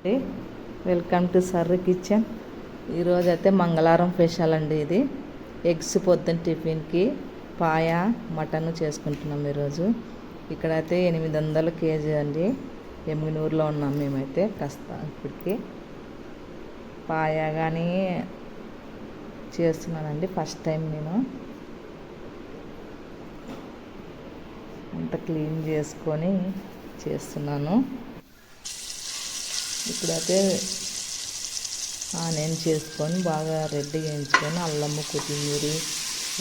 అండి, welcome to సర్రి kitchen. ఈరోజు అయితే మంగళవారం స్పెషల్ అండి. ఇది ఎగ్స్ పొద్దున్న టిఫిన్కి పాయ మటన్ చేసుకుంటున్నాం ఈరోజు. ఇక్కడైతే 800 కేజీ అండి. ఎమ్మిగనూరులో ఉన్నాం మేమైతే ఇప్పటికి. పాయ కానీ చేస్తున్నానండి, ఫస్ట్ టైం నేను. అంత క్లీన్ చేసుకొని చేస్తున్నాను. ఇప్పుడైతే ఆనియన్ చేసుకొని బాగా రెడ్గా వేయించుకొని అల్లము, కొత్తిమీర,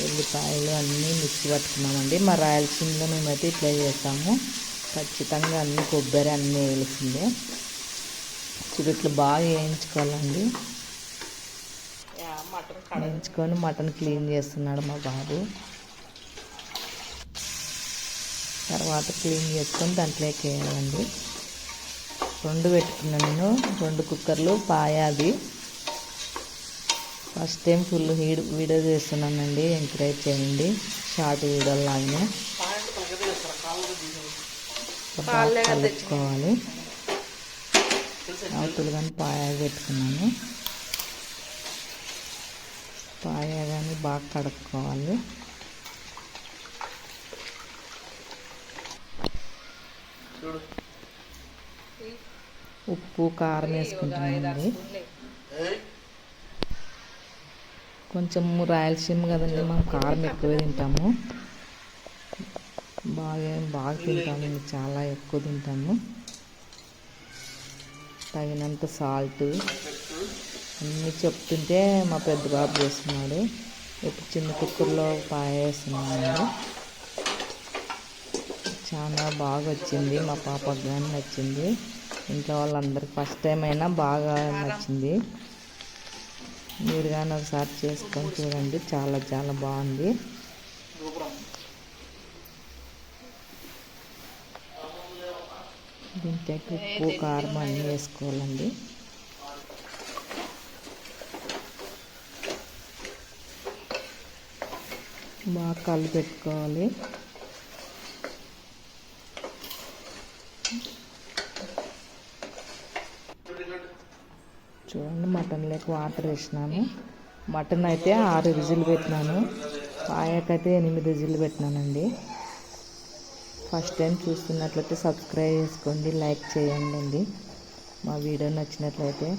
ఉల్లిపాయలు అన్నీ మిక్సీ పట్టుకున్నామండి. మా రాయలసీమలో మేమైతే ఇట్లా చేస్తాము. ఖచ్చితంగా అన్ని కొబ్బరి అన్నీ వేయాల్సిందే. ఇట్లా బాగా వేయించుకోవాలండి. వేయించుకొని మటన్ క్లీన్ చేస్తున్నాడు మా బాబు. తర్వాత క్లీన్ చేసుకొని దాంట్లోకి వేయాలండి. 2 పెట్టుకున్నాను నేను, 2 కుక్కర్లు పాయాది. ఫస్ట్ టైం ఫుల్ వీడియో చేస్తున్నానండి, ఎంకరేజ్ చేయండి. షార్ట్ వీడియోలు లాగానే కలుపుకోవాలి. అవతలు కానీ పాయ పెట్టుకున్నాను. పాయ కానీ బాగా కడుక్కోవాలి. ఉప్పు, కారం వేసుకుంటున్నామండి. కొంచెం రాయలసీమ కదండి, మనం కారం ఎక్కువ తింటాము. బాగా తింటాము, చాలా ఎక్కువ తింటాము. తగినంత సాల్ట్ అన్నీ చెప్తుంటే మా పెద్ద బాబు చేస్తున్నాడు. ఇప్పుడు చిన్న కుక్కర్లో పాయ వేస్తున్నామండి. చాలా బాగా వచ్చింది, మా పాపకు కానీ నచ్చింది. ఇంట్లో వాళ్ళందరికీ ఫస్ట్ టైం అయినా బాగా నచ్చింది. మీరు కానీ ఒకసారి చేసుకొని చూడండి, చాలా చాలా బాగుంది. దీంట్లోకి ఉప్పు, కారం అన్నీ వేసుకోవాలండి. బాగా కలిపి పెట్టుకోవాలి. చూడండి, మటన్లోకి వాటర్ వేసినాను. మటన్ అయితే 6 విజిల్ పెట్టినాను. పాయకైతే 8 విజిల్ పెట్టినానండి. ఫస్ట్ టైం చూస్తున్నట్లయితే సబ్స్క్రైబ్ చేసుకోండి, లైక్ చేయండి. మా వీడియో నచ్చినట్లయితే